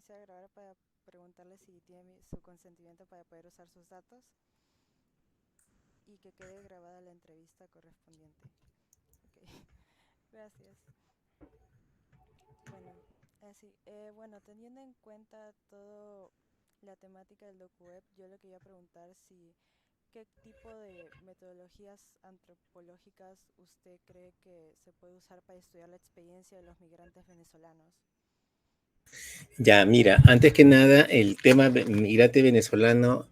iniciar a grabar para preguntarle si tiene su consentimiento para poder usar sus datos y que quede grabada la entrevista correspondiente. Ok, gracias. Bueno, así, bueno, teniendo en cuenta todo la temática del DocuWeb, yo le quería preguntar si qué tipo de metodologías antropológicas usted cree que se puede usar para estudiar la experiencia de los migrantes venezolanos. Ya, mira, antes que nada, el tema migrante venezolano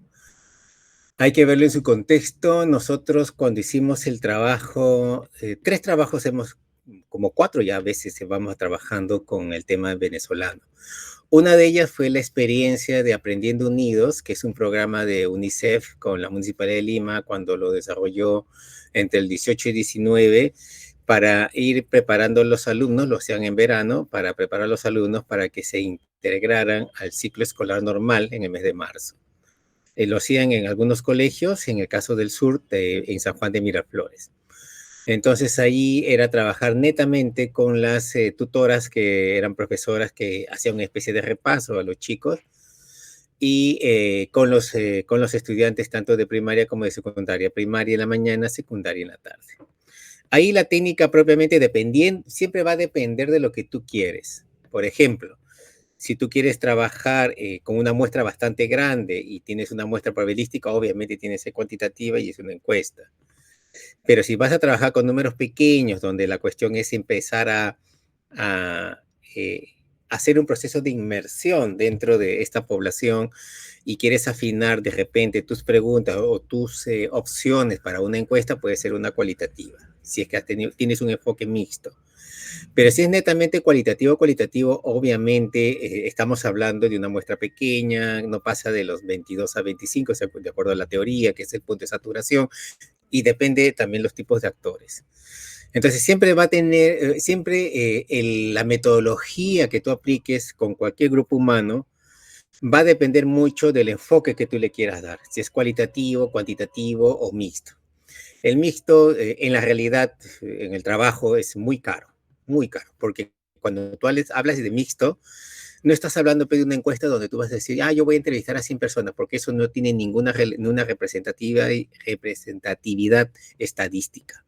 hay que verlo en su contexto. Nosotros cuando hicimos el trabajo, tres trabajos hemos, como cuatro ya a veces vamos trabajando con el tema venezolano. Una de ellas fue la experiencia de Aprendiendo Unidos, que es un programa de UNICEF con la Municipalidad de Lima cuando lo desarrolló entre el 18 y 19 para ir preparando a los alumnos, lo hacían en verano, para preparar a los alumnos para que se integraran al ciclo escolar normal en el mes de marzo. Lo hacían en algunos colegios, en el caso del sur, en San Juan de Miraflores. Entonces ahí era trabajar netamente con las tutoras que eran profesoras que hacían una especie de repaso a los chicos y con los estudiantes tanto de primaria como de secundaria, primaria en la mañana, secundaria en la tarde. Ahí la técnica propiamente dependiendo, siempre va a depender de lo que tú quieres. Por ejemplo, si tú quieres trabajar con una muestra bastante grande y tienes una muestra probabilística, obviamente tiene que ser cuantitativa y es una encuesta. Pero si vas a trabajar con números pequeños, donde la cuestión es empezar a hacer un proceso de inmersión dentro de esta población y quieres afinar de repente tus preguntas o tus opciones para una encuesta, puede ser una cualitativa, si es que tienes un enfoque mixto. Pero si es netamente cualitativo, obviamente estamos hablando de una muestra pequeña, no pasa de los 22 a 25, o sea, de acuerdo a la teoría, que es el punto de saturación, y depende también los tipos de actores. Entonces siempre va a tener, la metodología que tú apliques con cualquier grupo humano va a depender mucho del enfoque que tú le quieras dar, si es cualitativo, cuantitativo o mixto. El mixto, en la realidad, en el trabajo, es muy caro, porque cuando tú hablas de mixto, no estás hablando de una encuesta donde tú vas a decir, yo voy a entrevistar a 100 personas, porque eso no tiene ninguna representatividad estadística.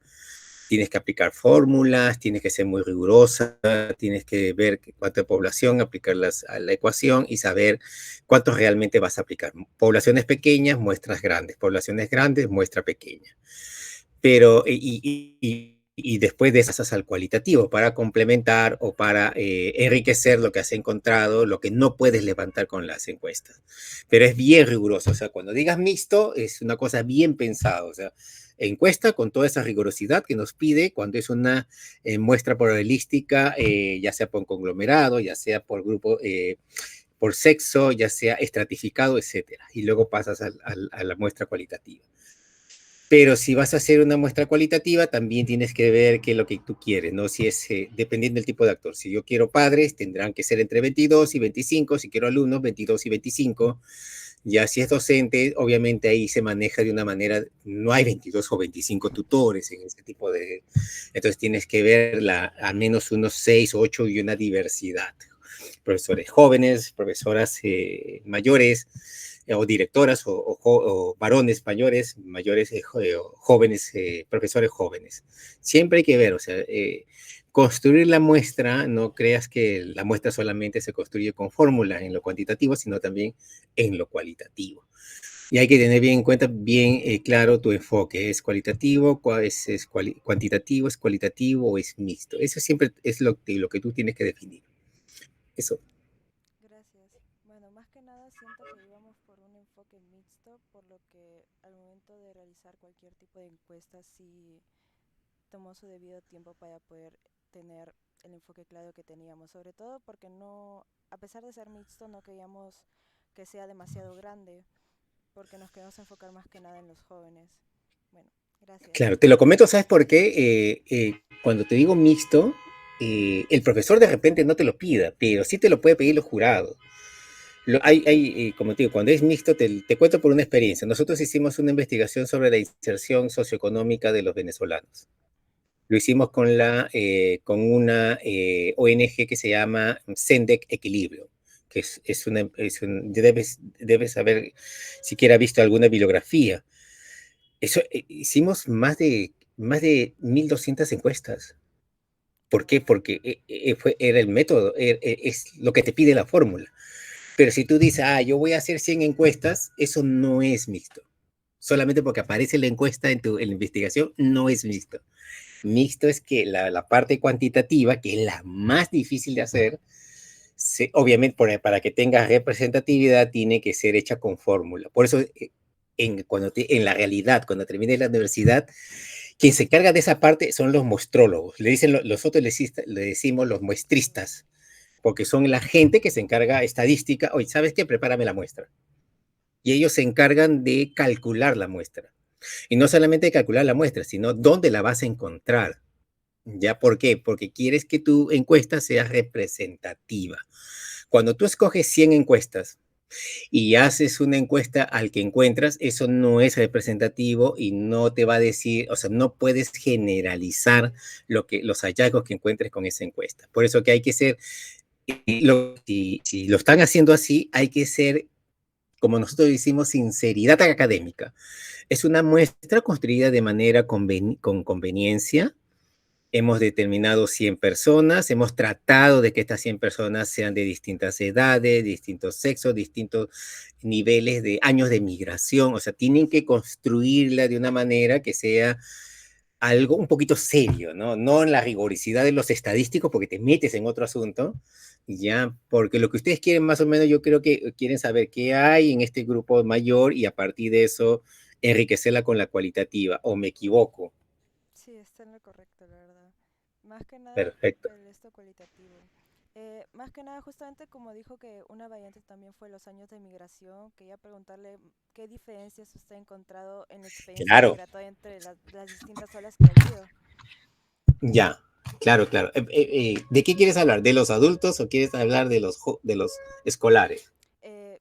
Tienes que aplicar fórmulas, tienes que ser muy rigurosa, tienes que ver cuánta población, aplicarlas a la ecuación y saber cuánto realmente vas a aplicar. Poblaciones pequeñas, muestras grandes, poblaciones grandes, muestra pequeña. Pero, y después de eso pasas al cualitativo para complementar o para enriquecer lo que has encontrado, lo que no puedes levantar con las encuestas. Pero es bien riguroso, o sea, cuando digas mixto es una cosa bien pensada, o sea, encuesta con toda esa rigurosidad que nos pide cuando es una muestra probabilística, ya sea por conglomerado, ya sea por grupo, por sexo, ya sea estratificado, etcétera. Y luego pasas a la muestra cualitativa. Pero si vas a hacer una muestra cualitativa, también tienes que ver qué es lo que tú quieres, ¿no? Si es, dependiendo del tipo de actor. Si yo quiero padres, tendrán que ser entre 22 y 25. Si quiero alumnos, 22 y 25. Ya si es docente, obviamente ahí se maneja de una manera, no hay 22 o 25 tutores en ese tipo de... Entonces tienes que ver al menos unos 6 o 8 y una diversidad. Profesores jóvenes, profesoras mayores, o directoras o varones mayores, jóvenes, profesores jóvenes. Siempre hay que ver, o sea, construir la muestra, no creas que la muestra solamente se construye con fórmulas en lo cuantitativo, sino también en lo cualitativo. Y hay que tener bien en cuenta, bien claro tu enfoque. ¿Es cualitativo, cuantitativo, es cualitativo o es mixto? Eso siempre es lo que tú tienes que definir. Eso. Gracias. Bueno, más que nada siento que íbamos por un enfoque mixto, por lo que al momento de realizar cualquier tipo de encuesta sí tomó su debido tiempo para poder tener el enfoque claro que teníamos, sobre todo porque no, a pesar de ser mixto, no queríamos que sea demasiado grande, porque nos queremos enfocar más que nada en los jóvenes. Bueno, gracias. Claro, te lo comento, ¿sabes por qué? Cuando te digo mixto, el profesor de repente no te lo pida, pero sí te lo puede pedir los jurados. Como te digo, cuando es mixto, te cuento por una experiencia. Nosotros hicimos una investigación sobre la inserción socioeconómica de los venezolanos. Lo hicimos con una ONG que se llama Sendec Equilibrio, que debes haber siquiera visto alguna bibliografía. Eso, hicimos más de 1.200 encuestas. ¿Por qué? Wow. Porque era el método, es lo que te pide la fórmula. Pero si tú dices, yo voy a hacer 100 encuestas, eso no es mixto. Solamente porque aparece la encuesta en la investigación, no es mixto. Mixto es que la parte cuantitativa, que es la más difícil de hacer, obviamente para que tenga representatividad tiene que ser hecha con fórmula. Por eso, en la realidad, cuando termine la universidad, quien se encarga de esa parte son los muestrólogos. Le dicen, los otros le decimos los muestristas, porque son la gente que se encarga estadística. Oye, ¿sabes qué? Prepárame la muestra. Y ellos se encargan de calcular la muestra. Y no solamente de calcular la muestra, sino dónde la vas a encontrar. ¿Ya por qué? Porque quieres que tu encuesta sea representativa. Cuando tú escoges 100 encuestas y haces una encuesta al que encuentras, eso no es representativo y no te va a decir, o sea, no puedes generalizar los hallazgos que encuentres con esa encuesta. Por eso que hay que ser, si lo están haciendo así, hay que ser, como nosotros decimos, sinceridad académica. Es una muestra construida de manera con conveniencia. Hemos determinado 100 personas, hemos tratado de que estas 100 personas sean de distintas edades, distintos sexos, distintos niveles de años de migración, o sea, tienen que construirla de una manera que sea algo un poquito serio, ¿no? No en la rigorosidad de los estadísticos, porque te metes en otro asunto, ya, porque lo que ustedes quieren más o menos, yo creo que quieren saber qué hay en este grupo mayor y a partir de eso enriquecerla con la cualitativa, o me equivoco. Sí, está en lo correcto, la verdad. Más que nada Perfecto. el esto cualitativo. Más que nada, justamente como dijo que una variante también fue los años de migración, quería preguntarle qué diferencias usted ha encontrado en la experiencia Claro, migratoria entre las distintas olas que ha habido. ya, claro, claro. ¿De qué quieres hablar? ¿De los adultos o quieres hablar de los escolares?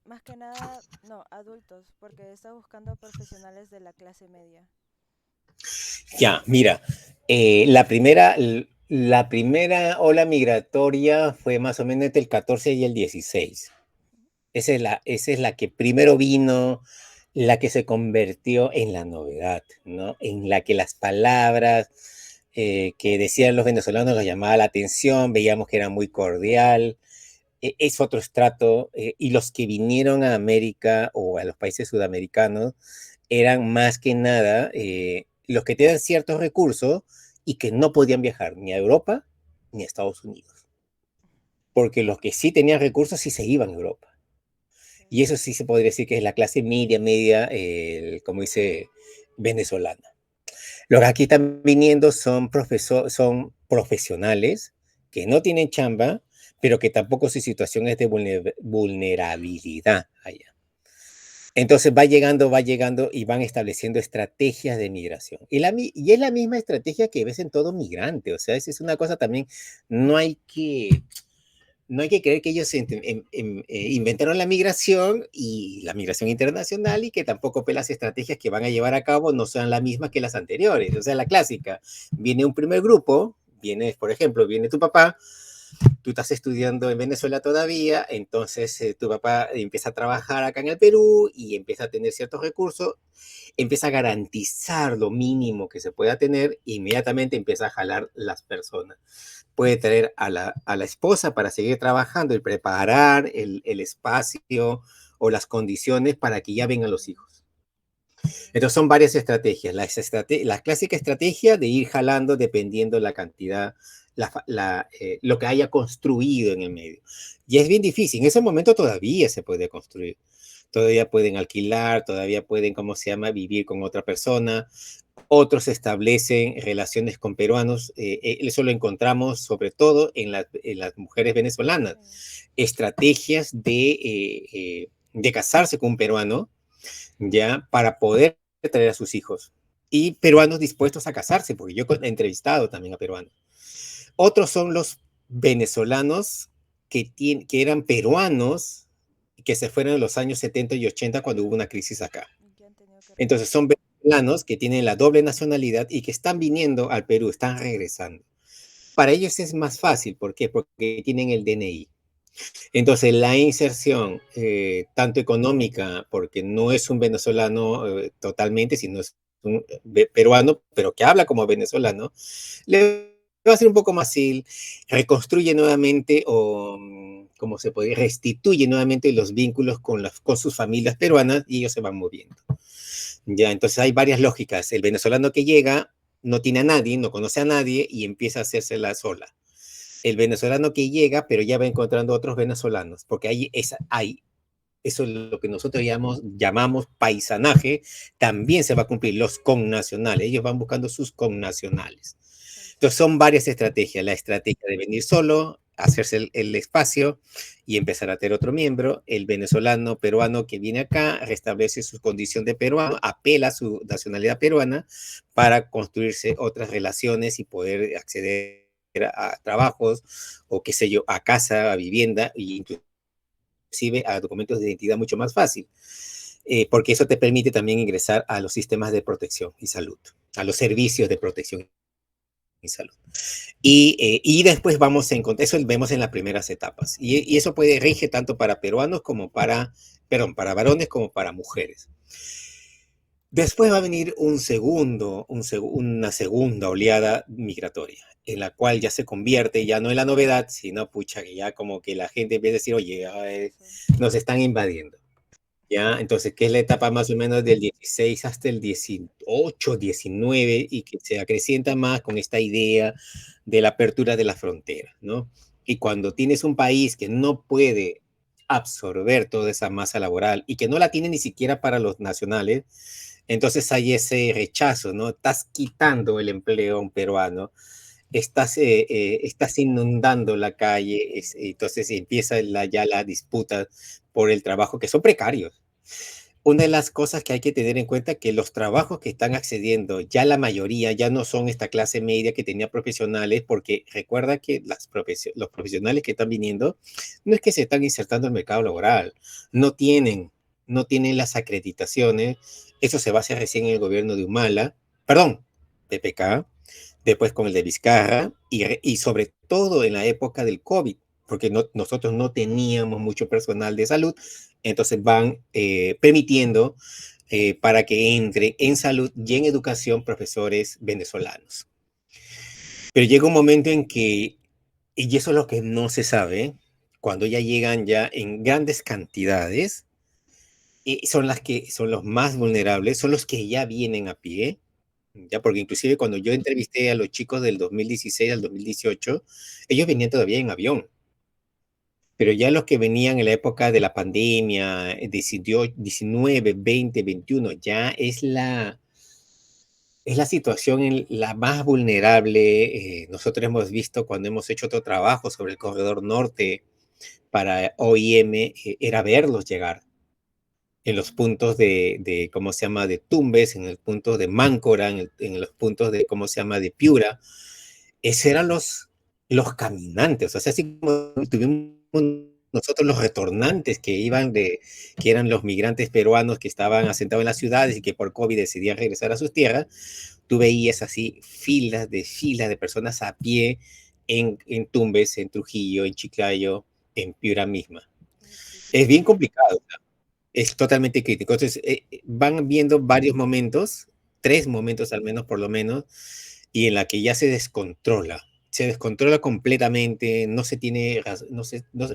Más que nada, no, adultos, porque está buscando profesionales de la clase media. Ya, mira, la primera ola migratoria fue más o menos entre el 14 y el 16. Esa es la que primero vino, la que se convirtió en la novedad, ¿no? En la que las palabras que decían los venezolanos nos llamaba la atención, veíamos que era muy cordial, es otro estrato, y los que vinieron a América o a los países sudamericanos eran más que nada los que tenían ciertos recursos y que no podían viajar ni a Europa ni a Estados Unidos, porque los que sí tenían recursos sí se iban a Europa. Sí. Y eso sí se podría decir que es la clase media, como dice, venezolana. Los que aquí están viniendo son profesionales que no tienen chamba, pero que tampoco su situación es de vulnerabilidad allá. Entonces va llegando y van estableciendo estrategias de migración. Y es la misma estrategia que ves en todo migrante. O sea, esa es una cosa también, no hay que, no hay que creer que ellos inventaron la migración internacional y que tampoco pues, las estrategias que van a llevar a cabo no sean las mismas que las anteriores. O sea, la clásica, viene un primer grupo, por ejemplo, viene tu papá, tú estás estudiando en Venezuela todavía, entonces tu papá empieza a trabajar acá en el Perú y empieza a tener ciertos recursos, empieza a garantizar lo mínimo que se pueda tener, e inmediatamente empieza a jalar las personas. Puede traer a la esposa para seguir trabajando y preparar el espacio o las condiciones para que ya vengan los hijos. Sí, Entonces son varias estrategias. La clásica estrategia de ir jalando dependiendo la cantidad, lo que haya construido en el medio. Y es bien difícil. En ese momento todavía se puede construir. Todavía pueden alquilar, todavía pueden, ¿cómo se llama?, vivir con otra persona. Otros establecen relaciones con peruanos. Eso lo encontramos sobre todo en las mujeres venezolanas. sí. Estrategias de casarse con un peruano ya para poder traer a sus hijos. Y peruanos dispuestos a casarse, porque yo he entrevistado también a peruanos. Otros son los venezolanos que eran peruanos que se fueron en los años 70 y 80 cuando hubo una crisis acá. Ya han tenido que Entonces regresar. son venezolanos que tienen la doble nacionalidad y que están viniendo al Perú, están regresando. Para ellos es más fácil, ¿por qué? Porque tienen el DNI. Entonces, la inserción, tanto económica, porque no es un venezolano totalmente, sino es un peruano, pero que habla como venezolano, le va a ser un poco más fácil, reconstruye nuevamente o, ¿cómo se puede? Restituye nuevamente los vínculos con sus familias peruanas y ellos se van moviendo. Ya, entonces hay varias lógicas. El venezolano que llega no tiene a nadie, no conoce a nadie y empieza a hacérsela sola. El venezolano que llega, pero ya va encontrando otros venezolanos, porque hay eso es lo que nosotros llamamos paisanaje, también se va a cumplir los connacionales, ellos van buscando sus connacionales. Entonces son varias estrategias, la estrategia de venir solo, hacerse el espacio y empezar a tener otro miembro, el venezolano peruano que viene acá, restablece su condición de peruano, apela a su nacionalidad peruana para construirse otras relaciones y poder acceder a trabajos o qué sé yo, a casa, a vivienda e inclusive a documentos de identidad mucho más fácil, porque eso te permite también ingresar a los sistemas de protección y salud, a los servicios de protección y salud. Y después vamos a encontrar, eso lo vemos en las primeras etapas, y eso puede rige tanto para peruanos como para, perdón, para varones como para mujeres. Después va a venir una segunda oleada migratoria, en la cual ya se convierte, ya no en la novedad, sino pucha, que ya como que la gente empieza a decir, oye, nos están invadiendo. ¿Ya? Entonces, ¿qué es la etapa más o menos del 16 hasta el 18, 19 y que se acrecienta más con esta idea de la apertura de la frontera, ¿no? Y cuando tienes un país que no puede absorber toda esa masa laboral y que no la tiene ni siquiera para los nacionales, entonces hay ese rechazo, ¿no? Estás quitando el empleo a un peruano, estás inundando la calle, entonces empieza ya la disputa por el trabajo, que son precarios. Una de las cosas que hay que tener en cuenta es que los trabajos que están accediendo, ya la mayoría ya no son esta clase media que tenía profesionales, porque recuerda que los profesionales que están viniendo no es que se están insertando en el mercado laboral, no tienen, no tienen las acreditaciones, eso se va a hacer recién en el gobierno de Humala, perdón, PPK, después con el de Vizcarra y sobre todo en la época del COVID, porque nosotros no teníamos mucho personal de salud, entonces van permitiendo para que entre en salud y en educación profesores venezolanos. Pero llega un momento en que, y eso es lo que no se sabe, cuando ya llegan ya en grandes cantidades, son los más vulnerables, son los que ya vienen a pie, ya porque inclusive cuando yo entrevisté a los chicos del 2016 al 2018, ellos venían todavía en avión, pero ya los que venían en la época de la pandemia, 18, 19, 20, 21, ya es la situación la más vulnerable. Nosotros hemos visto cuando hemos hecho otro trabajo sobre el corredor norte para OIM, era verlos llegar en los puntos ¿cómo se llama?, de Tumbes, en el punto de Máncora, en los puntos de, ¿cómo se llama?, de Piura. Esos eran los caminantes, o sea, así como tuvimos nosotros los retornantes que eran los migrantes peruanos que estaban asentados en las ciudades y que por COVID decidían regresar a sus tierras, tú veías así filas de personas a pie en Tumbes, en Trujillo, en Chiclayo, en Piura misma. Es bien complicado, es totalmente crítico. Entonces, van viendo varios momentos, 3 momentos al menos, por lo menos, y en la que ya se descontrola completamente, no se tiene,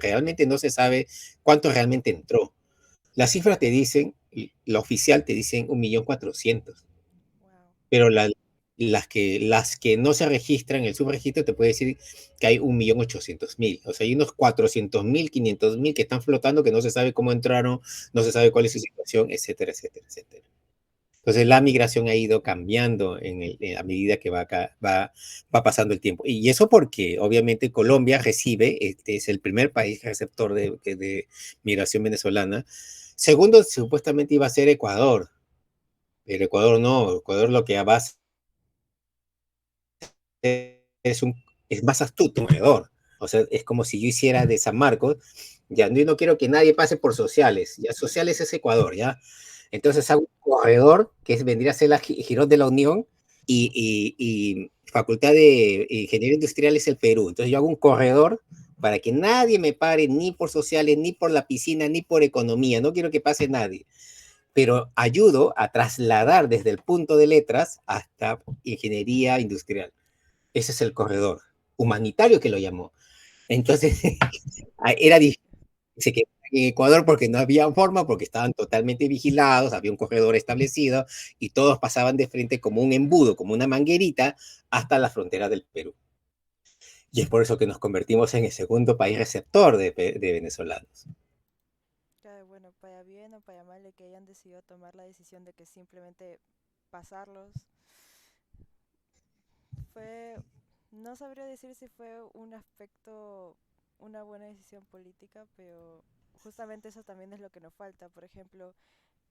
realmente no se sabe cuánto realmente entró. Las cifras te dicen, la oficial te dicen 1.400.000, Wow. pero las que no se registran, el subregistro te puede decir que hay 1.800.000. O sea, hay unos 400.000, 500.000 que están flotando, que no se sabe cómo entraron, no se sabe cuál es su situación, etcétera, etcétera, etcétera. Entonces la migración ha ido cambiando a medida que va pasando el tiempo. Y eso porque obviamente Colombia es el primer país receptor de migración venezolana. Segundo, supuestamente iba a ser Ecuador, pero Ecuador no, Ecuador lo que va a es, un, es más astuto, mejor. O sea, es como si yo hiciera de San Marcos, ya no quiero que nadie pase por sociales, ya sociales es Ecuador, ya. Entonces hago un corredor vendría a ser la Girón de la Unión y Facultad de Ingeniería Industrial es el Perú. Entonces yo hago un corredor para que nadie me pare ni por sociales, ni por la piscina, ni por economía, no quiero que pase nadie, pero ayudo a trasladar desde el punto de letras hasta ingeniería industrial. Ese es el corredor humanitario que lo llamó. Entonces, era difícil, se quedó en Ecuador porque no había forma, porque estaban totalmente vigilados, había un corredor establecido y todos pasaban de frente como un embudo, como una manguerita, hasta la frontera del Perú. Y es por eso que nos convertimos en el segundo país receptor de venezolanos. Bueno, para bien o para mal de que hayan decidido tomar la decisión de que simplemente pasarlos, fue, no sabría decir si fue un aspecto, una buena decisión política, pero justamente eso también es lo que nos falta. Por ejemplo,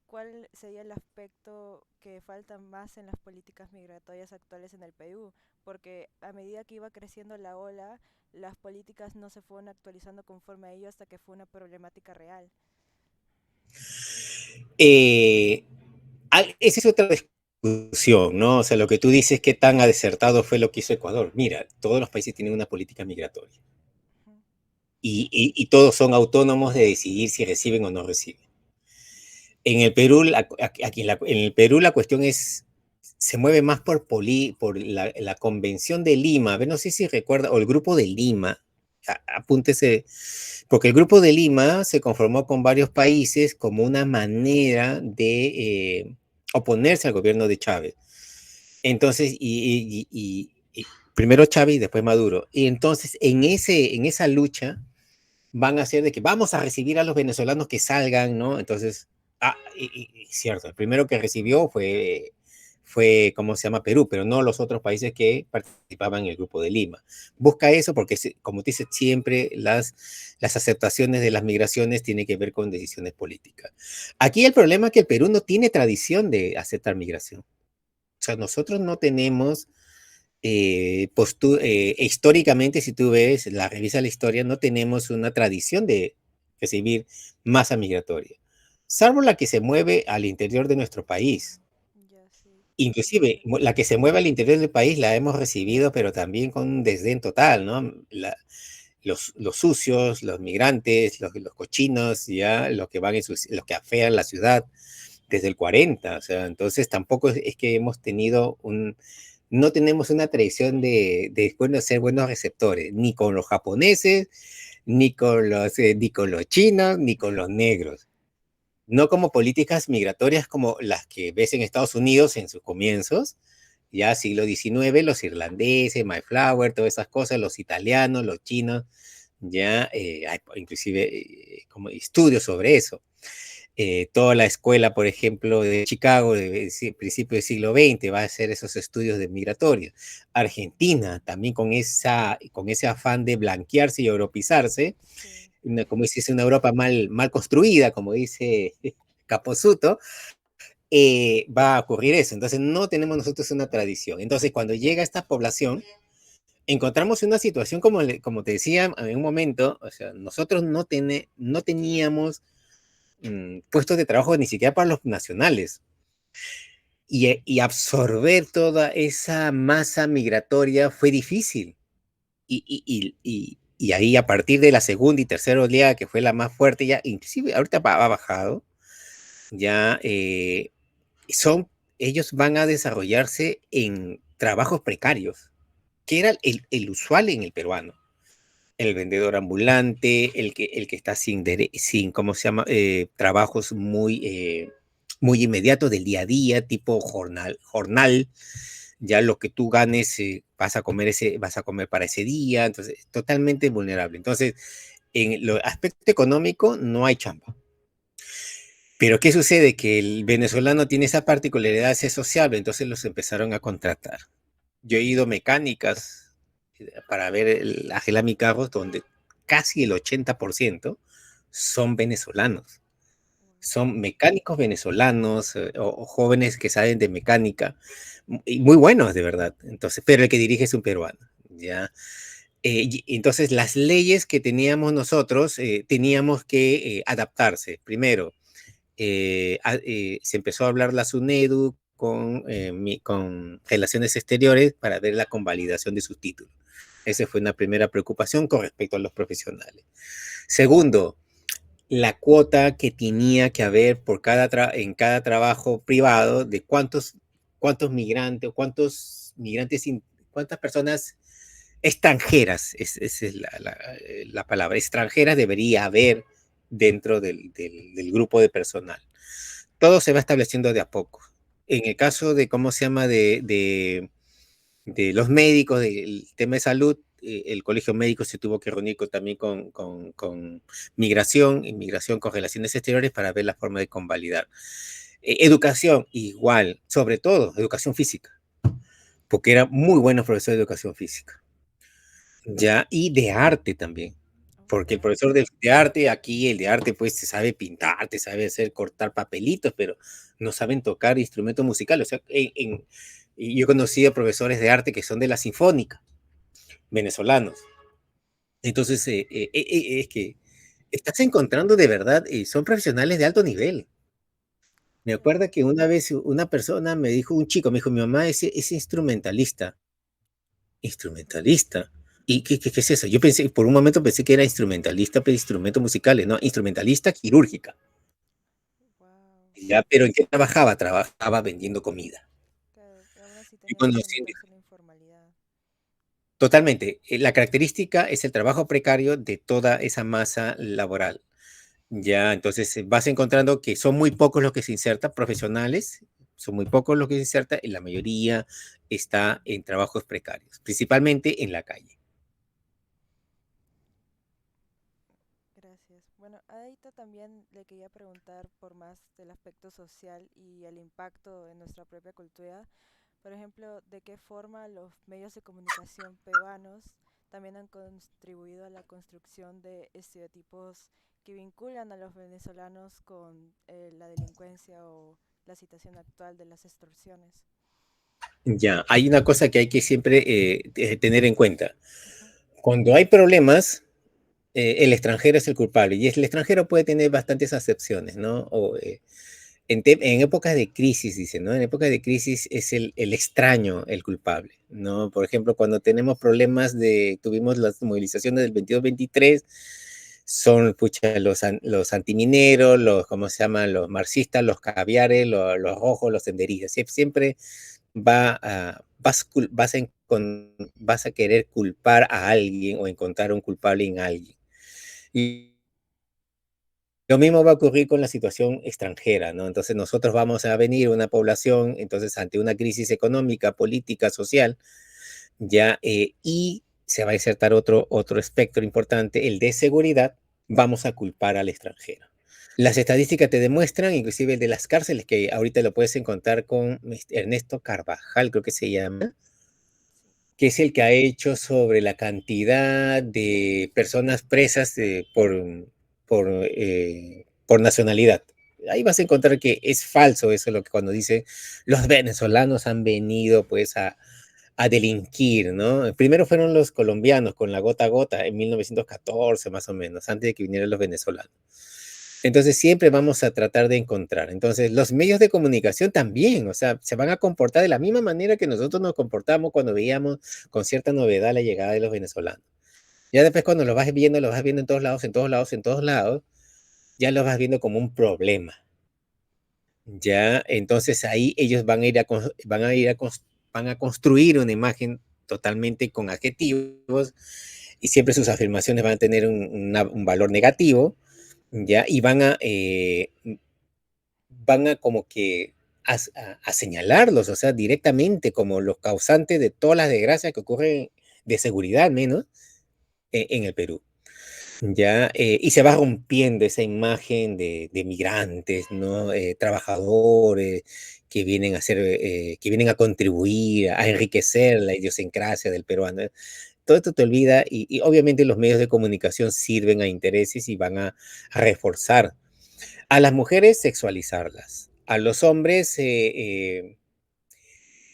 ¿cuál sería el aspecto que falta más en las políticas migratorias actuales en el Perú? Porque a medida que iba creciendo la ola, las políticas no se fueron actualizando conforme a ello hasta que fue una problemática real. Eh, Esa es otra discusión, ¿no? O sea, lo que tú dices, qué tan acertado fue lo que hizo Ecuador. Mira, todos los países tienen una política migratoria Ujú. y todos son autónomos de decidir si reciben o no reciben. En el Perú, en el Perú la cuestión es, se mueve más por la Convención de Lima. A ver, no sé si recuerda, o el Grupo de Lima, apúntese, porque el Grupo de Lima se conformó con varios países como una manera de oponerse al gobierno de Chávez. Entonces, primero Chávez y después Maduro. Y entonces, en esa lucha, van a hacer de que vamos a recibir a los venezolanos que salgan, ¿no? Entonces, cierto, el primero que recibió fue, ¿cómo se llama? Perú, pero no los otros países que participaban en el Grupo de Lima. Busca eso porque, como dice siempre, las aceptaciones de las migraciones tienen que ver con decisiones políticas. Aquí el problema es que el Perú no tiene tradición de aceptar migración. O sea, nosotros no tenemos históricamente, si tú ves, revisa la historia, no tenemos una tradición de recibir masa migratoria, salvo la que se mueve al interior de nuestro país. Ya sí, Inclusive, la que se mueve al interior del país la hemos recibido, pero también con un desdén total, ¿no? Los sucios, los migrantes, los cochinos, ya, los que los que afean la ciudad desde el 40, o sea, entonces tampoco es que hemos tenido no tenemos una tradición de ser buenos receptores, ni con los japoneses, ni con los chinos, ni con los negros. No como políticas migratorias como las que ves en Estados Unidos en sus comienzos, ya siglo XIX, los irlandeses, Mayflower, todas esas cosas, los italianos, los chinos, ya hay inclusive como estudios sobre eso. Toda la escuela, por ejemplo, de Chicago, de principio del siglo XX, va a hacer esos estudios de migratorios. Argentina, también con ese afán de blanquearse y europizarse, sí. como dice, una Europa mal construida, como dice Capozzuto, va a ocurrir eso. Entonces, no tenemos nosotros una tradición. Entonces, cuando llega esta población, encontramos una situación como te decía en un momento, o sea, nosotros no teníamos puestos de trabajo ni siquiera para los nacionales. Y absorber toda esa masa migratoria fue difícil. Y ahí a partir de la segunda y tercera oleada, que fue la más fuerte, ya inclusive ahorita ha bajado, ya son, ellos van a desarrollarse en trabajos precarios, que era el usual en el peruano. El vendedor ambulante, el que está sin ¿cómo se llama? Trabajos muy inmediatos del día a día, tipo jornal, ya lo que tú ganes vas a comer para ese día, entonces totalmente vulnerable. Entonces, en el aspecto económico no hay chamba. Pero ¿qué sucede? Que el venezolano tiene esa particularidad de ser sociable, entonces los empezaron a contratar. Yo he ido a mecánicas para ver arreglar mi carro, donde casi el 80% son venezolanos. Son mecánicos venezolanos o jóvenes que saben de mecánica, y muy buenos de verdad. Entonces, pero el que dirige es un peruano, ¿ya? Entonces, las leyes que teníamos nosotros teníamos que adaptarse. Primero, se empezó a hablar la SUNEDU con Relaciones Exteriores para ver la convalidación de sus títulos. Esa fue una primera preocupación con respecto a los profesionales. Segundo, la cuota que tenía que haber por en cada trabajo privado de cuántos migrantes, cuántas personas extranjeras, esa es la palabra, extranjeras debería haber dentro del grupo de personal. Todo se va estableciendo de a poco. En el caso de, ¿cómo se llama?, de los médicos, del tema de salud, el colegio médico se tuvo que reunir también con inmigración con relaciones exteriores para ver la forma de convalidar. Educación, igual, sobre todo educación física, porque era muy bueno profesor de educación física. Ya, y de arte también, porque el Okay. profesor de arte, aquí el de arte pues te sabe pintar, te sabe hacer cortar papelitos, pero no saben tocar instrumentos musicales. O sea, y yo he conocido profesores de arte que son de la Sinfónica, venezolanos. Entonces, es que estás encontrando de verdad, son profesionales de alto nivel. Me acuerdo que una vez una persona me dijo, un chico me dijo, mi mamá es instrumentalista. ¿Instrumentalista? ¿Y qué es eso? Yo pensé, por un momento pensé que era instrumentalista, pero instrumentos musicales, no, instrumentalista quirúrgica. Wow. Ya, pero ¿en qué trabajaba? Trabajaba vendiendo comida. Claro, aún así Yo teniendo que conocí, meterse en la informalidad. totalmente, la característica es el trabajo precario de toda esa masa laboral. Ya, entonces vas encontrando que son muy pocos los que se insertan, profesionales, son muy pocos los que se insertan, y la mayoría está en trabajos precarios, principalmente en la calle. Gracias. Bueno, ahorita también le quería preguntar por más del aspecto social y el impacto en nuestra propia cultura. Por ejemplo, de qué forma los medios de comunicación peruanos también han contribuido a la construcción de estereotipos que vinculan a los venezolanos con la delincuencia o la situación actual de las extorsiones. Ya, hay una cosa que hay que siempre tener en cuenta. Ujú. Cuando hay problemas, el extranjero es el culpable, y el extranjero puede tener bastantes acepciones, ¿no? En épocas de crisis, dicen, ¿no? En épocas de crisis es el extraño el culpable, ¿no? Por ejemplo, cuando tenemos problemas tuvimos las movilizaciones del 22-23, son, pucha, los antimineros, ¿cómo se llama? Los marxistas, los caviares, los rojos, los senderistas. Siempre vas a querer culpar a alguien o encontrar un culpable en alguien. Y lo mismo va a ocurrir con la situación extranjera, ¿no? Entonces nosotros vamos a venir una población, entonces ante una crisis económica, política, social, ya, y se va a insertar otro espectro importante, el de seguridad, vamos a culpar al extranjero. Las estadísticas te demuestran, inclusive el de las cárceles, que ahorita lo puedes encontrar con Ernesto Carvajal, creo que se llama, Sí. que es el que ha hecho sobre la cantidad de personas presas por nacionalidad. Ahí vas a encontrar que es falso eso, lo que cuando dice los venezolanos han venido pues a delinquir, ¿no? Primero fueron los colombianos con la gota a gota en 1914 más o menos, antes de que vinieran los venezolanos. Entonces siempre vamos a tratar de encontrar. Entonces los medios de comunicación también, o sea, se van a comportar de la misma manera que nosotros nos comportamos cuando veíamos con cierta novedad la llegada de los venezolanos. Ya después cuando lo vas viendo en todos lados, en todos lados, en todos lados, ya lo vas viendo como un problema. Ya, entonces ahí ellos van a construir una imagen totalmente con adjetivos, y siempre sus afirmaciones van a tener un valor negativo, ya, y van a como que a señalarlos, o sea, directamente como los causantes de todas las desgracias que ocurren de seguridad, menos en el Perú. Ya, y se va rompiendo esa imagen de migrantes, ¿no? Trabajadores que vienen a contribuir, a enriquecer la idiosincrasia del peruano. Todo esto te olvida, y obviamente los medios de comunicación sirven a intereses y van a reforzar. A las mujeres, sexualizarlas. A los hombres,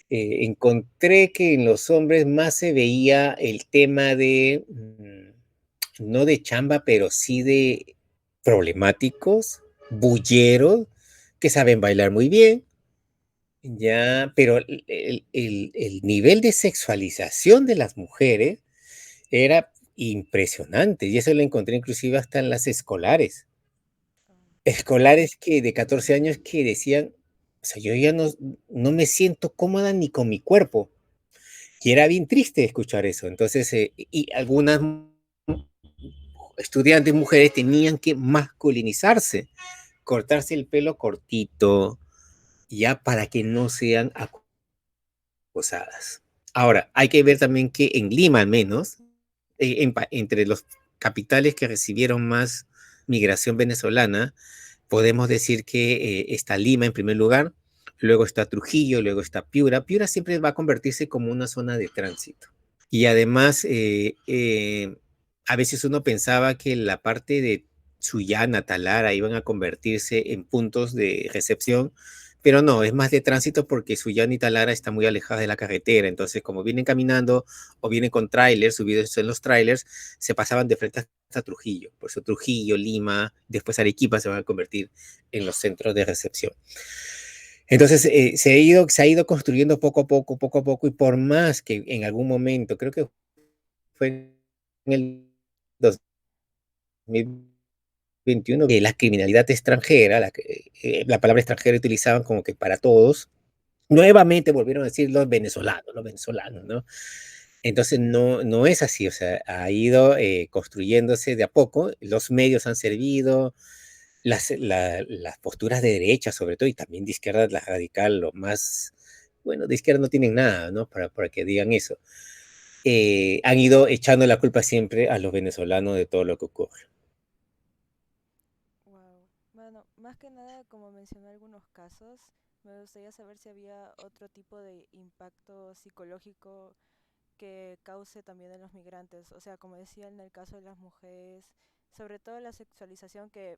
encontré que en los hombres más se veía el tema no de chamba, pero sí de problemáticos, bulleros, que saben bailar muy bien, ya, pero el nivel de sexualización de las mujeres Era impresionante, y eso lo encontré inclusive hasta en las escolares. Escolares que de 14 años que decían, o sea, yo ya no me siento cómoda ni con mi cuerpo. Y era bien triste escuchar eso. Entonces, y algunas estudiantes mujeres tenían que masculinizarse, cortarse el pelo cortito, ya para que no sean acosadas. Ahora, hay que ver también que en Lima al menos, entre los capitales que recibieron más migración venezolana, podemos decir que está Lima en primer lugar, luego está Trujillo, luego está Piura. Piura siempre va a convertirse como una zona de tránsito. Y además, a veces uno pensaba que la parte de Sullana, Talara iban a convertirse en puntos de recepción, pero no, es más de tránsito porque Sullana y Talara están muy alejadas de la carretera. Entonces, como vienen caminando o vienen con trailers, subidos en los trailers, se pasaban de frente hasta Trujillo. Por eso Trujillo, Lima, después Arequipa se van a convertir en los centros de recepción. Entonces, se ha ido construyendo poco a poco, y por más que en algún momento, creo que fue en el 2021, que la criminalidad extranjera, la palabra extranjera utilizaban como que para todos, nuevamente volvieron a decir los venezolanos, ¿no? Entonces no es así, o sea, ha ido construyéndose de a poco, los medios han servido, las posturas de derecha sobre todo, y también de izquierda, la radical, lo más, bueno, de izquierda no tienen nada, ¿no? Para que digan eso. Han ido echando la culpa siempre a los venezolanos de todo lo que ocurre. Wow. Bueno, más que nada, como mencioné algunos casos, me gustaría saber si había otro tipo de impacto psicológico que cause también en los migrantes. O sea, como decía en el caso de las mujeres, sobre todo la sexualización que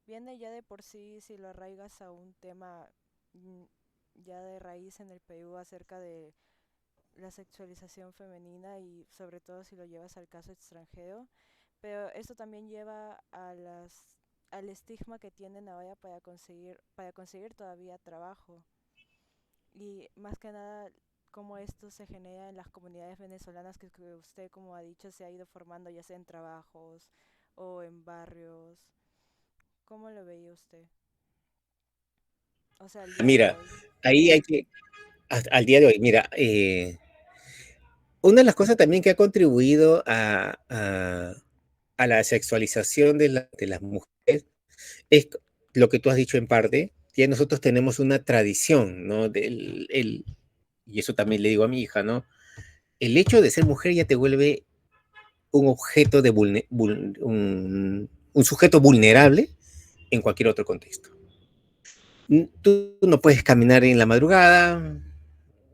viene ya de por sí, si lo arraigas a un tema mm, ya de raíz en el Perú acerca de la sexualización femenina y sobre todo si lo llevas al caso extranjero, pero esto también lleva a al estigma que tienen ahora para conseguir todavía trabajo y más que nada cómo esto se genera en las comunidades venezolanas que usted, como ha dicho, se ha ido formando ya sea en trabajos o en barrios. ¿Cómo lo veía usted? O sea, al día de Mira, hoy. ahí hay que, al día de hoy, mira, una de las cosas también que ha contribuido a la sexualización de las mujeres es lo que tú has dicho en parte, que nosotros tenemos una tradición, ¿no? Y eso también le digo a mi hija, ¿no? El hecho de ser mujer ya te vuelve un objeto de un sujeto vulnerable en cualquier otro contexto. Tú no puedes caminar en la madrugada,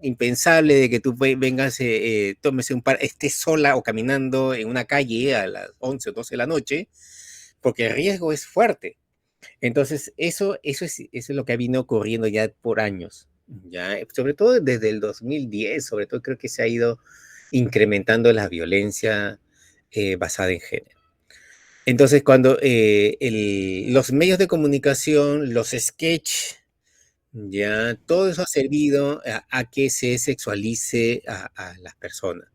impensable de que tú vengas, tomes un par, estés sola o caminando en una calle a las 11 o 12 de la noche, porque el riesgo es fuerte. Entonces, eso es lo que ha venido ocurriendo ya por años, ya, sobre todo desde el 2010, sobre todo creo que se ha ido incrementando la violencia basada en género. Entonces, cuando los medios de comunicación, los sketch, ya, todo eso ha servido a que se sexualice a las personas,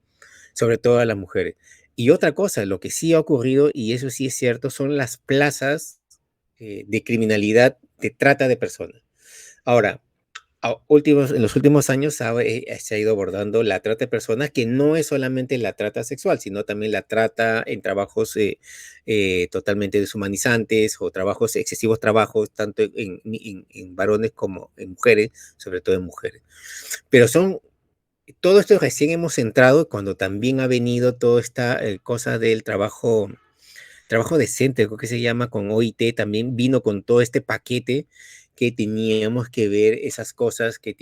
sobre todo a las mujeres. Y otra cosa, lo que sí ha ocurrido, y eso sí es cierto, son las plazas de criminalidad de trata de personas. Ahora, en los últimos años se ha ido abordando la trata de personas, que no es solamente la trata sexual, sino también la trata en trabajos totalmente deshumanizantes o trabajos, excesivos trabajos, tanto en varones como en mujeres, sobre todo en mujeres. Pero todo esto recién hemos entrado cuando también ha venido toda esta cosa del trabajo decente, creo que se llama, con OIT, también vino con todo este paquete que teníamos que ver esas cosas que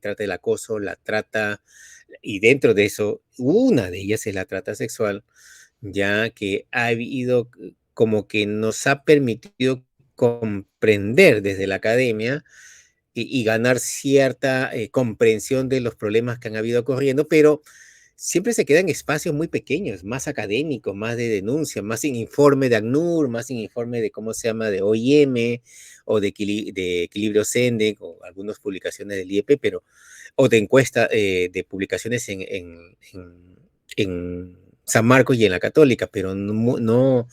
trata el acoso, la trata, y dentro de eso, una de ellas es la trata sexual, ya que ha habido como que nos ha permitido comprender desde la academia y ganar cierta comprensión de los problemas que han habido ocurriendo, pero siempre se quedan espacios muy pequeños, más académicos, más de denuncia, más sin informe de ACNUR, más sin informe de cómo se llama, de OIM o de Equilibrio Sende o algunas publicaciones del IEP, pero, o de encuesta, de publicaciones en San Marcos y en la Católica, pero no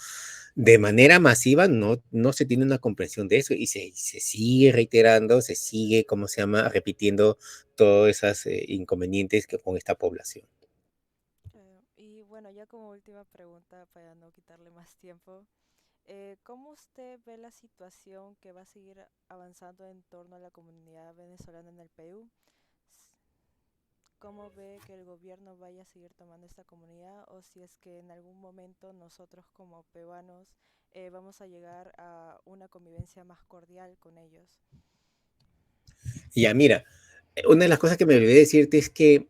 de manera masiva no se tiene una comprensión de eso y se sigue reiterando, se sigue, ¿cómo se llama?, repitiendo todos esos inconvenientes que con esta población. Y bueno, ya como última pregunta para no quitarle más tiempo, ¿cómo usted ve la situación que va a seguir avanzando en torno a la comunidad venezolana en el Perú? S- ¿Cómo ve que el gobierno vaya a seguir tomando esta comunidad o si es que en algún momento nosotros como peruanos vamos a llegar a una convivencia más cordial con ellos? Ya, mira, una de las cosas que me olvidé decirte es que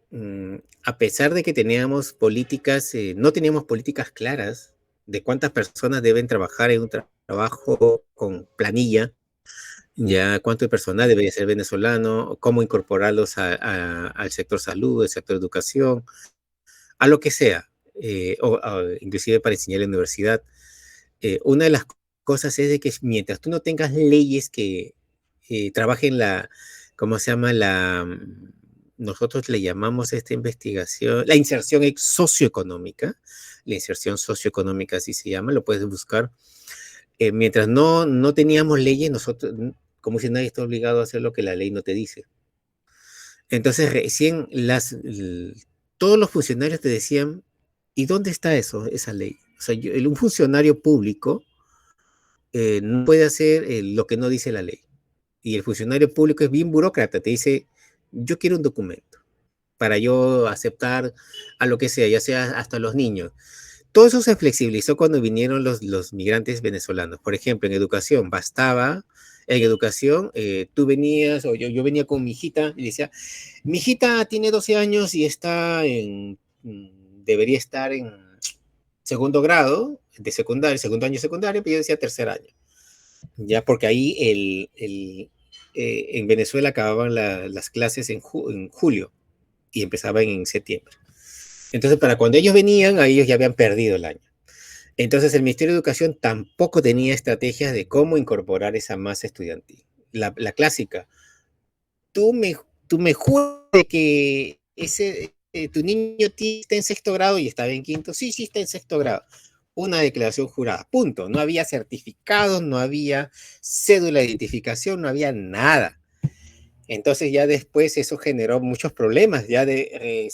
a pesar de que teníamos políticas, no teníamos políticas claras de cuántas personas deben trabajar en un trabajo con planilla, ya cuánto personal debería ser venezolano, cómo incorporarlos al sector salud, al sector educación, a lo que sea, inclusive para enseñar en la universidad. Una de las cosas es de que mientras tú no tengas leyes que trabajen ¿cómo se llama? Nosotros le llamamos a esta investigación, la inserción socioeconómica, la inserción socioeconómica así se llama, lo puedes buscar. Mientras no teníamos leyes, nosotros, como si nadie está obligado a hacer lo que la ley no te dice. Entonces recién todos los funcionarios te decían, ¿y dónde está eso, esa ley? O sea, un funcionario público no puede hacer lo que no dice la ley. Y el funcionario público es bien burócrata, te dice, yo quiero un documento para yo aceptar a lo que sea, ya sea hasta los niños. Todo eso se flexibilizó cuando vinieron los migrantes venezolanos. Por ejemplo, en educación, en educación, tú venías, o yo venía con mi hijita y decía, mi hijita tiene 12 años y debería estar en segundo grado de secundaria, segundo año de secundaria, pero yo decía tercer año. Ya, porque ahí en Venezuela acababan las clases en julio y empezaban en septiembre. Entonces, para cuando ellos venían, a ellos ya habían perdido el año. Entonces, el Ministerio de Educación tampoco tenía estrategias de cómo incorporar esa masa estudiantil. La clásica, tú me, tú me juras que tu niño está en sexto grado y estaba en quinto. Sí, sí, está en sexto grado. Una declaración jurada, punto. No había certificados, no había cédula de identificación, no había nada. Entonces ya después eso generó muchos problemas, ya ni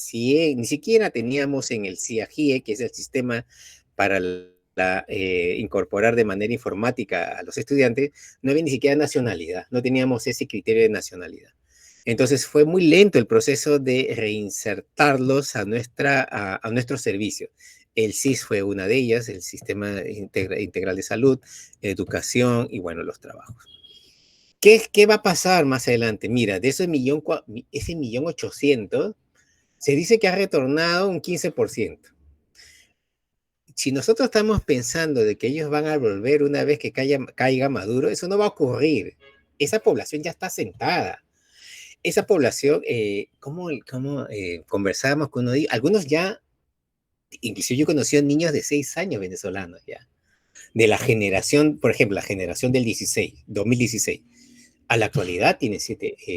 siquiera teníamos en el CIAGIE, que es el sistema para incorporar de manera informática a los estudiantes, no había ni siquiera nacionalidad, no teníamos ese criterio de nacionalidad. Entonces fue muy lento el proceso de reinsertarlos a nuestro servicio. El SIS fue una de ellas, el Sistema Integral de Salud, Educación y bueno, los trabajos. ¿Qué va a pasar más adelante? Mira, de ese millón ochocientos, se dice que ha retornado un 15%. Si nosotros estamos pensando de que ellos van a volver una vez que caiga Maduro, eso no va a ocurrir. Esa población ya está sentada. Esa población, ¿cómo conversábamos con uno de ellos? Algunos ya, inclusive yo conocí a niños de 6 años venezolanos ya, de la generación, por ejemplo, la generación del 2016. A la actualidad tiene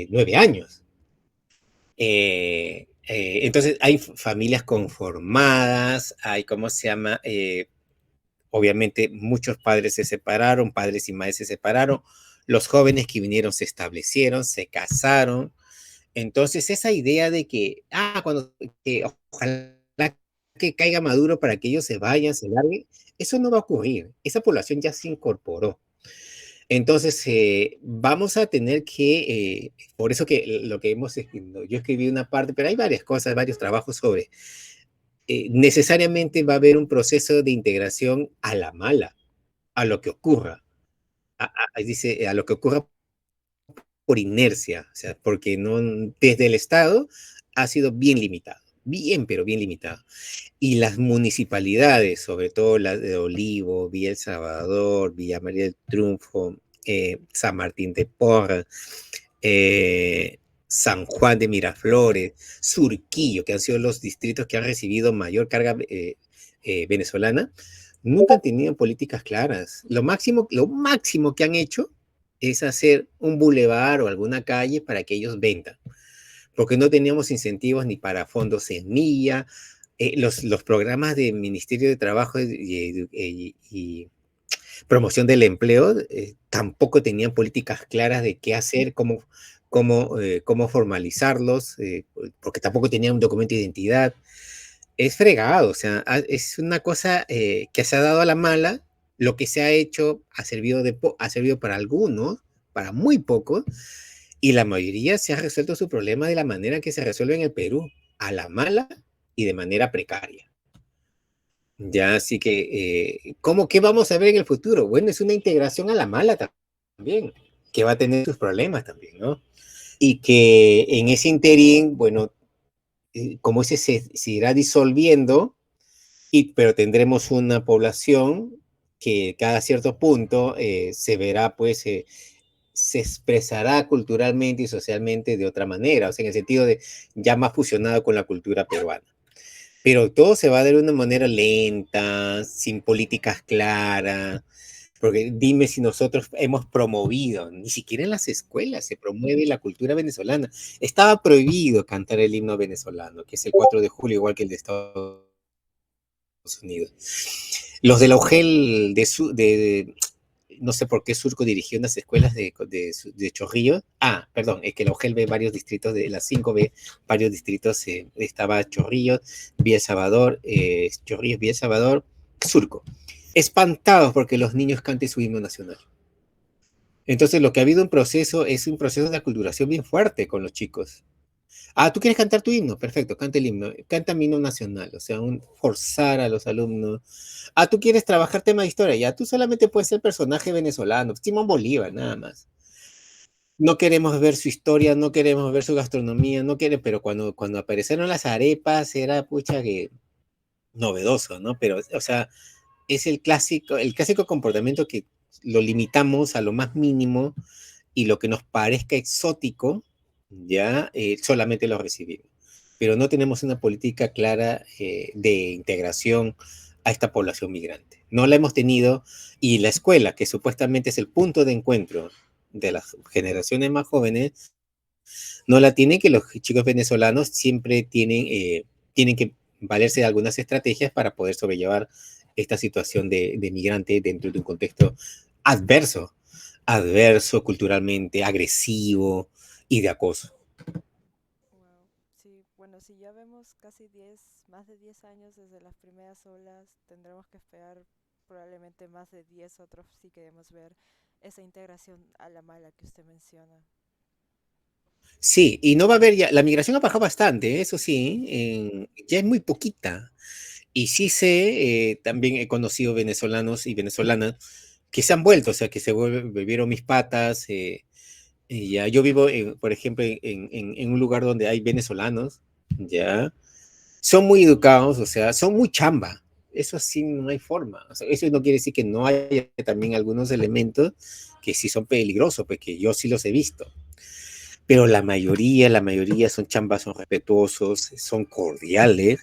9 años. Entonces hay familias conformadas, hay, ¿cómo se llama? Obviamente muchos padres se separaron, padres y madres se separaron, los jóvenes que vinieron se establecieron, se casaron. Entonces esa idea de que, ojalá que caiga Maduro para que ellos se vayan, se larguen, eso no va a ocurrir. Esa población ya se incorporó. Entonces, vamos a tener por eso que lo que hemos escrito, yo escribí una parte, pero hay varias cosas, varios trabajos sobre, necesariamente va a haber un proceso de integración a la mala, a lo que ocurra, dice, a lo que ocurra por inercia, o sea, porque no, desde el Estado ha sido bien limitado, bien, pero bien limitado. Y las municipalidades, sobre todo la de Olivo, Villa El Salvador, Villa María del Triunfo, San Martín de Porres, San Juan de Miraflores, Surquillo, que han sido los distritos que han recibido mayor carga venezolana, nunca han tenido políticas claras. Lo máximo que han hecho es hacer un bulevar o alguna calle para que ellos vendan, porque no teníamos incentivos ni para fondos semilla, los programas del Ministerio de Trabajo y Promoción del Empleo tampoco tenían políticas claras de qué hacer, cómo formalizarlos, porque tampoco tenían un documento de identidad. Es fregado, o sea, es una cosa que se ha dado a la mala. Lo que se ha hecho ha servido para algunos, para muy pocos, y la mayoría se ha resuelto su problema de la manera que se resuelve en el Perú, a la mala y de manera precaria. Ya, así que, ¿qué vamos a ver en el futuro? Bueno, es una integración a la mala también, que va a tener sus problemas también, ¿no? Y que en ese interín, bueno, como ese se irá disolviendo, pero tendremos una población que cada cierto punto se verá, pues, se expresará culturalmente y socialmente de otra manera, o sea, en el sentido de ya más fusionado con la cultura peruana. Pero todo se va a dar de una manera lenta, sin políticas claras, porque dime si nosotros hemos promovido, ni siquiera en las escuelas se promueve la cultura venezolana. Estaba prohibido cantar el himno venezolano, que es el 4 de julio, igual que el de Estados Unidos. Los de la UGEL no sé por qué Surco dirigió unas escuelas de Chorrillos. Ah, perdón, es que la UGEL ve varios distritos, de las 5 ve varios distritos, estaba Chorrillos, Villa Salvador, Chorrillos, Villa Salvador, Surco. Espantados porque los niños canten su himno nacional. Entonces lo que ha habido es un proceso de aculturación bien fuerte con los chicos. Ah, ¿tú quieres cantar tu himno? Perfecto, canta el himno. Canta mi himno nacional, o sea, forzar a los alumnos. Ah, ¿tú quieres trabajar tema de historia? Ya, tú solamente puedes ser personaje venezolano, Simón Bolívar, nada más. No queremos ver su historia, no queremos ver su gastronomía, no quieren, pero cuando aparecieron las arepas era, pucha, que novedoso, ¿no? Pero, o sea, es el clásico comportamiento que lo limitamos a lo más mínimo y lo que nos parezca exótico, ya solamente lo recibimos. Pero no tenemos una política clara de integración a esta población migrante. No la hemos tenido y la escuela, que supuestamente es el punto de encuentro de las generaciones más jóvenes, no la tiene, que los chicos venezolanos siempre tienen que valerse de algunas estrategias para poder sobrellevar esta situación de migrante dentro de un contexto adverso, adverso culturalmente, agresivo y de acoso. Wow. Sí, bueno, si ya vemos casi 10, más de 10 años desde las primeras olas, tendremos que esperar probablemente más de 10 otros si queremos ver esa integración a la mala que usted menciona. Sí, y no va a haber ya, la migración ha bajado bastante, eso sí, ya es muy poquita. Y sí sé, también he conocido venezolanos y venezolanas que se han vuelto, o sea, que volvieron mis patas. Y ya, yo vivo, por ejemplo, en un lugar donde hay venezolanos, ya, son muy educados, o sea, son muy chamba. Eso sí, no hay forma. O sea, eso no quiere decir que no haya también algunos elementos que sí son peligrosos, pues que yo sí los he visto. Pero la mayoría son chambas, son respetuosos, son cordiales,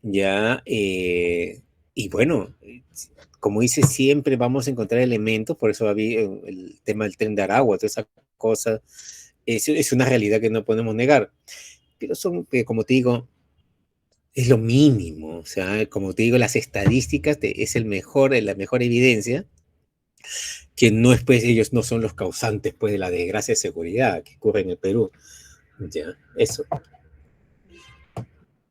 ya, y bueno, como dice, siempre vamos a encontrar elementos, por eso había el tema del tren de Aragua, toda esa cosa, es una realidad que no podemos negar, pero como te digo, es lo mínimo, o sea, como te digo, las estadísticas es la mejor evidencia que no es, pues, ellos no son los causantes, pues, de la desgracia de seguridad que ocurre en el Perú, ya, eso. Mm.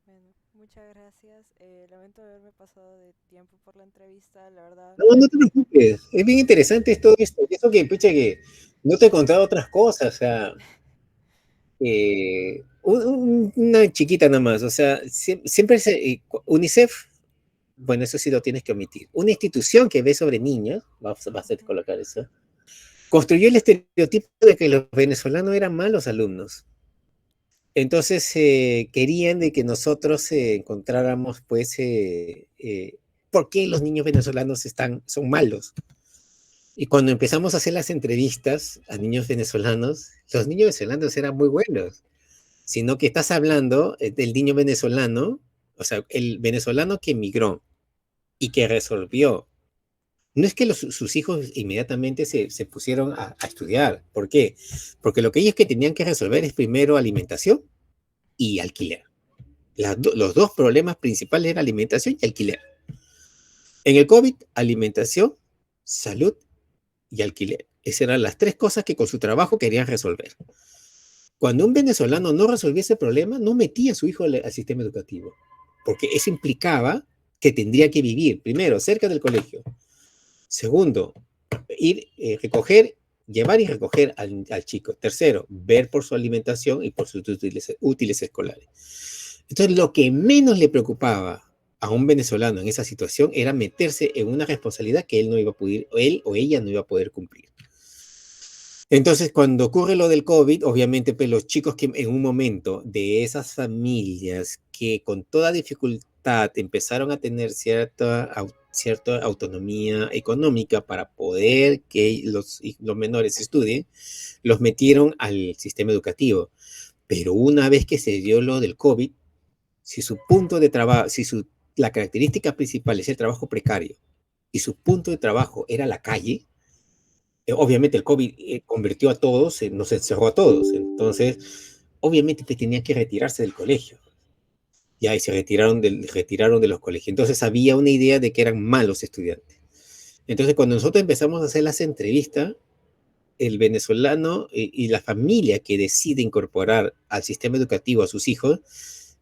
Bueno, muchas gracias. Lamento haberme pasado de tiempo por la entrevista, la verdad. No, no te preocupes, es bien interesante todo esto, y eso que, pucha, que no te he contado otras cosas, o sea, una chiquita nada más, o sea, siempre UNICEF, bueno, eso sí lo tienes que omitir, una institución que ve sobre niños, vas a Ujú. colocar eso, construyó el estereotipo de que los venezolanos eran malos alumnos. Entonces querían de que nosotros encontráramos, pues, por qué los niños venezolanos son malos. Y cuando empezamos a hacer las entrevistas a niños venezolanos, los niños venezolanos eran muy buenos, sino que estás hablando del niño venezolano, o sea, el venezolano que emigró y que resolvió. No es que sus hijos inmediatamente se pusieron a estudiar. ¿Por qué? Porque lo que ellos que tenían que resolver es primero alimentación y alquiler. Los dos problemas principales eran alimentación y alquiler. En el COVID, alimentación, salud y alquiler. Esas eran las tres cosas que con su trabajo querían resolver. Cuando un venezolano no resolvía ese problema, no metía a su hijo al sistema educativo, porque eso implicaba que tendría que vivir, primero, cerca del colegio. Segundo, ir, recoger, llevar y recoger al chico. Tercero, ver por su alimentación y por sus útiles escolares. Entonces, lo que menos le preocupaba a un venezolano en esa situación era meterse en una responsabilidad que él no iba a poder, él o ella no iba a poder cumplir. Entonces, cuando ocurre lo del COVID, obviamente, pues los chicos que en un momento de esas familias que con toda dificultad empezaron a tener cierta autonomía económica para poder que los menores estudien, los metieron al sistema educativo. Pero una vez que se dio lo del COVID, si su punto de trabajo, la característica principal es el trabajo precario y su punto de trabajo era la calle, obviamente el COVID convirtió a todos, nos encerró a todos. Entonces, obviamente que tenían que retirarse del colegio. Ya, y se retiraron de los colegios. Entonces había una idea de que eran malos estudiantes. Entonces, cuando nosotros empezamos a hacer las entrevistas, el venezolano y la familia que decide incorporar al sistema educativo a sus hijos,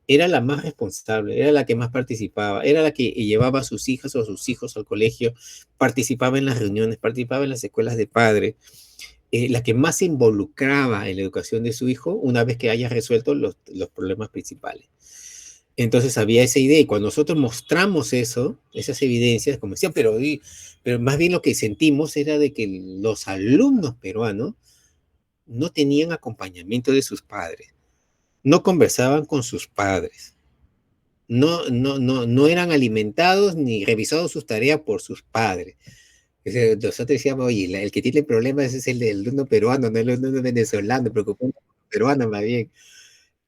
era la más responsable, era la que más participaba, era la que llevaba a sus hijas o a sus hijos al colegio, participaba en las reuniones, participaba en las escuelas de padres, la que más se involucraba en la educación de su hijo una vez que haya resuelto los problemas principales. Entonces había esa idea y cuando nosotros mostramos eso, esas evidencias, como decían, pero más bien lo que sentimos era de que los alumnos peruanos no tenían acompañamiento de sus padres, no conversaban con sus padres, no eran alimentados ni revisados sus tareas por sus padres. Nosotros decíamos, oye, el que tiene problemas es el alumno peruano, no el alumno venezolano, preocupado peruano más bien.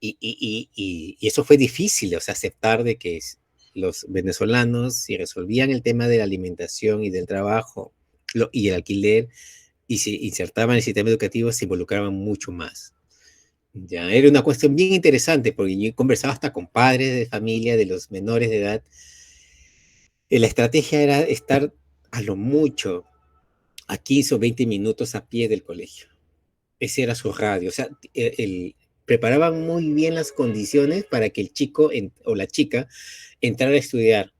Y eso fue difícil, o sea, aceptar de que los venezolanos, si resolvían el tema de la alimentación y del trabajo y el alquiler, y se insertaban en el sistema educativo, se involucraban mucho más. Ya, era una cuestión bien interesante, porque yo conversaba hasta con padres de familia, de los menores de edad. La estrategia era estar a lo mucho a 15 o 20 minutos a pie del colegio. Ese era su radio. O sea, preparaban muy bien las condiciones para que el chico o la chica entrara a estudiar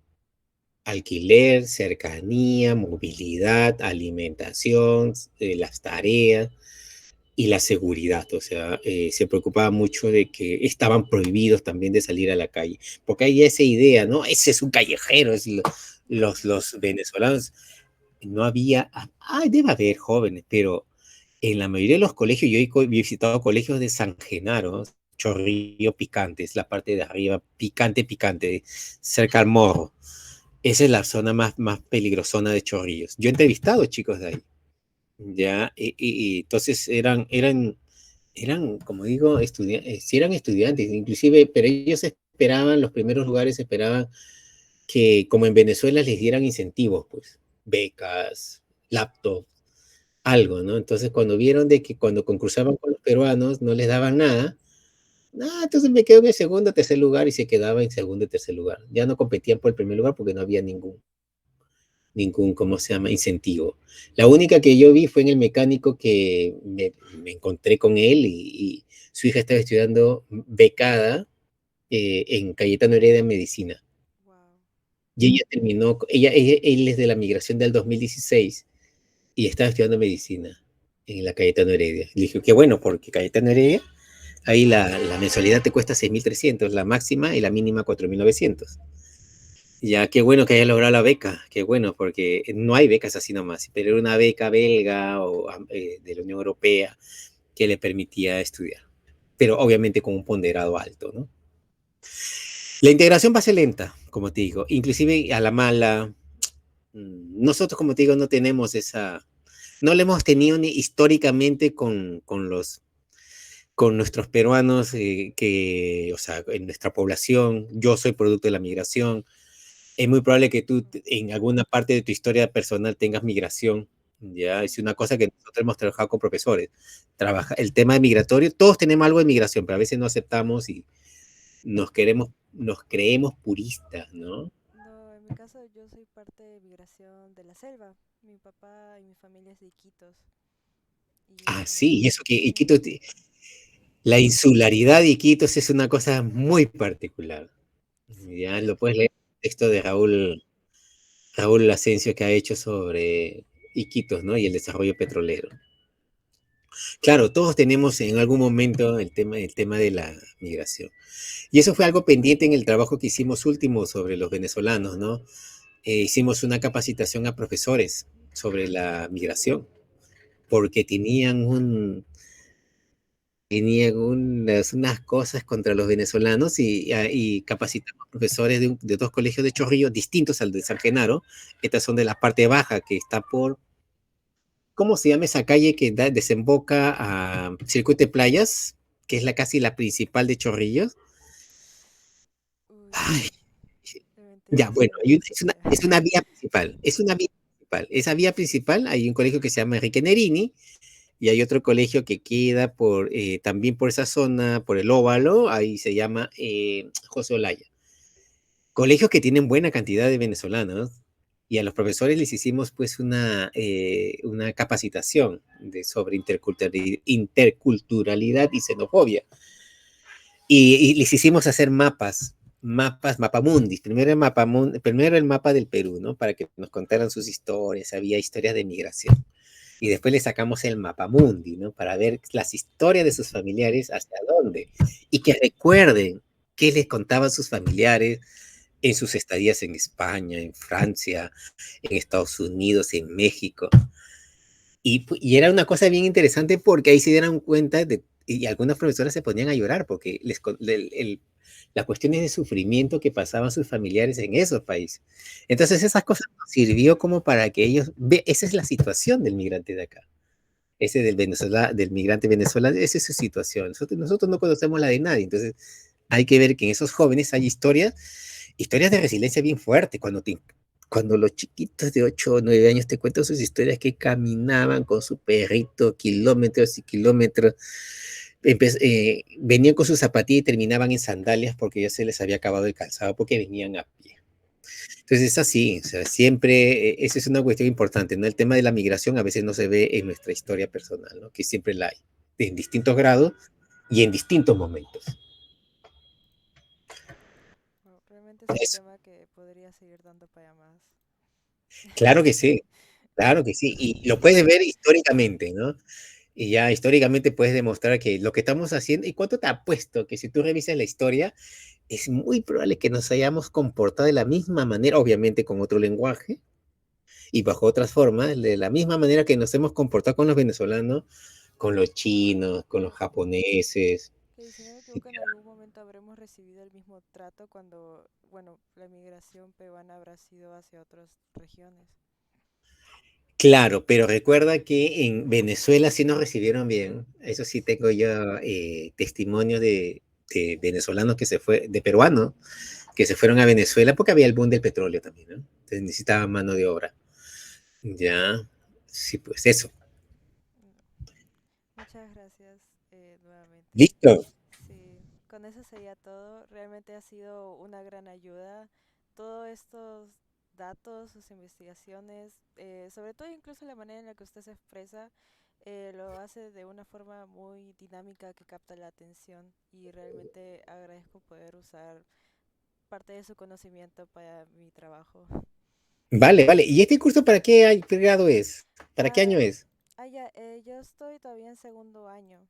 alquiler, cercanía, movilidad, alimentación, las tareas y la seguridad. O sea, se preocupaba mucho de que estaban prohibidos también de salir a la calle, porque hay esa idea, ¿no? Ese es un callejero, los venezolanos. No había, debe haber jóvenes, pero en la mayoría de los colegios, yo he visitado colegios de San Genaro, Chorrillo Picante, es la parte de arriba, picante, picante, cerca al Morro. Esa es la zona más peligrosona de Chorrillos. Yo he entrevistado chicos de ahí, ¿ya? Y entonces eran, como digo, sí eran estudiantes, inclusive, pero ellos esperaban, los primeros lugares esperaban que, como en Venezuela, les dieran incentivos, pues, becas, laptops, algo, ¿no? Entonces, cuando vieron de que cuando concursaban con los peruanos no les daban nada, entonces me quedo en el segundo o tercer lugar y se quedaba en segundo y tercer lugar. Ya no competían por el primer lugar porque no había ningún, ¿cómo se llama?, incentivo. La única que yo vi fue en el mecánico que me encontré con él y su hija estaba estudiando becada en Cayetano Heredia Medicina. Wow. Y ella terminó, él es de la migración del 2016 y estaba estudiando medicina en la Cayetano Heredia. Le dije, qué bueno, porque Cayetano Heredia, ahí la mensualidad te cuesta 6.300, la máxima y la mínima 4.900. Ya, qué bueno que haya logrado la beca, qué bueno, porque no hay becas así nomás, pero era una beca belga o de la Unión Europea que le permitía estudiar, pero obviamente con un ponderado alto, ¿no? La integración va a ser lenta, como te digo, inclusive a la mala. Nosotros, como te digo, no tenemos no la hemos tenido ni históricamente con nuestros peruanos, o sea, en nuestra población. Yo soy producto de la migración. Es muy probable que tú en alguna parte de tu historia personal tengas migración. Ya, es una cosa que nosotros hemos trabajado con profesores. El tema de migratorio, todos tenemos algo de migración, pero a veces no aceptamos y nos queremos nos creemos puristas, ¿no? No, en mi caso yo soy parte de migración de la selva. Mi papá y mi familia es de Iquitos. Ah, Y sí, y eso que ujú, Iquitos, la insularidad de Iquitos es una cosa muy particular. Ya sí, lo puedes leer en el texto de Raúl Asensio que ha hecho sobre Iquitos, ¿no? Y el desarrollo petrolero. Claro, todos tenemos en algún momento el tema de la migración. Y eso fue algo pendiente en el trabajo que hicimos último sobre los venezolanos, ¿no? Hicimos una capacitación a profesores sobre la migración, porque tenían unas cosas contra los venezolanos y capacitamos a profesores de dos colegios de Chorrillos distintos al de San Genaro. Estas son de la parte baja que está por, ¿cómo se llama esa calle que desemboca a Circuito de Playas? Que es casi la principal de Chorrillos. uy, Ay, realmente ya, esa sí bueno, no me la sabría. es una vía principal, es una vía principal. Esa vía principal, hay un colegio que se llama Enrique Nerini y hay otro colegio que queda también por esa zona, por el Óvalo, ahí se llama José Olaya. Colegios que tienen buena cantidad de venezolanos y a los profesores les hicimos pues una capacitación sobre interculturalidad y xenofobia. Y les hicimos hacer mapamundis. Primero el mapa del Perú, ¿no? Para que nos contaran sus historias, había historias de migración. Y después le sacamos el mapamundi, ¿no? Para ver las historias de sus familiares hacia dónde. Y que recuerden qué les contaban sus familiares en sus estadías en España, en Francia, en Estados Unidos, en México. Y era una cosa bien interesante porque ahí se dieron cuenta y algunas profesoras se ponían a llorar porque las cuestiones de sufrimiento que pasaban sus familiares en esos países. Entonces esas cosas nos sirvió como para que ellos, esa es la situación del migrante de acá, ese del migrante venezolano, esa es su situación. Nosotros no conocemos la de nadie, entonces hay que ver que en esos jóvenes hay historias de resiliencia bien fuertes, cuando los chiquitos de 8 o 9 años te cuentan sus historias que caminaban con su perrito kilómetros y kilómetros, venían con su zapatilla y terminaban en sandalias porque ya se les había acabado el calzado, porque venían a pie. Entonces es así, o sea, siempre, esa es una cuestión importante, ¿no? El tema de la migración a veces no se ve en nuestra historia personal, ¿no? Que siempre la hay, en distintos grados y en distintos momentos. Bueno, realmente es un Eso. tema que podría seguir dando para más. Claro que sí, claro que sí. Y lo puedes ver históricamente, ¿no? Y ya históricamente puedes demostrar que lo que estamos haciendo, ¿y cuánto te apuesto que si tú revisas la historia, es muy probable que nos hayamos comportado de la misma manera, obviamente con otro lenguaje y bajo otras formas, de la misma manera que nos hemos comportado con los venezolanos, con los chinos, con los japoneses. Y si no me equivoco, en algún momento habremos recibido el mismo trato cuando, bueno, la migración peruana habrá sido hacia otras regiones. Claro, pero recuerda que en Venezuela sí nos recibieron bien. Eso sí tengo yo testimonio de venezolanos de peruanos, que se fueron a Venezuela porque había el boom del petróleo también, ¿no? Entonces necesitaban mano de obra. Ya, sí, pues eso. No. Muchas gracias nuevamente. Listo. Sí, con eso sería todo. Realmente ha sido una gran ayuda. Todos estos datos, sus investigaciones, sobre todo incluso la manera en la que usted se expresa, lo hace de una forma muy dinámica que capta la atención y realmente agradezco poder usar parte de su conocimiento para mi trabajo. Vale, vale. ¿Y este curso para qué grado es? ¿Para qué año Ah, es? ya, yo estoy todavía en segundo año.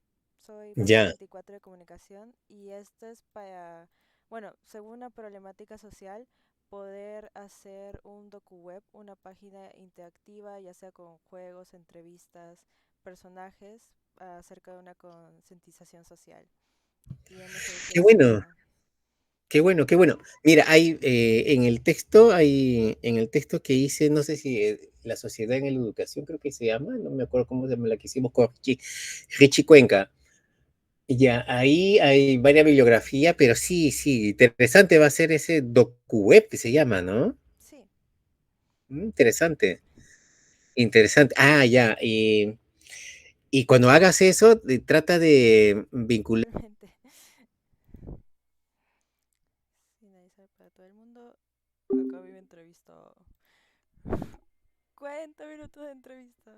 Soy base Ya. 24 de comunicación y esto es para, bueno, según una problemática social, poder hacer un docu-web, una página interactiva, ya sea con juegos, entrevistas, personajes, acerca de una concientización social. Y hemos Qué elegido ese bueno. tema. Qué bueno, qué bueno. Mira, en el texto que hice, no sé si La sociedad en la educación, creo que se llama, no me acuerdo cómo se llama, la que hicimos con Richie Cuenca. Ya, ahí hay varias bibliografías, pero sí, sí, interesante va a ser ese docu-web que se llama, ¿no? Sí, Interesante, interesante. Ah, ya, y cuando hagas eso, trata de vincular igualmente. Sí. 40 minutos de entrevista.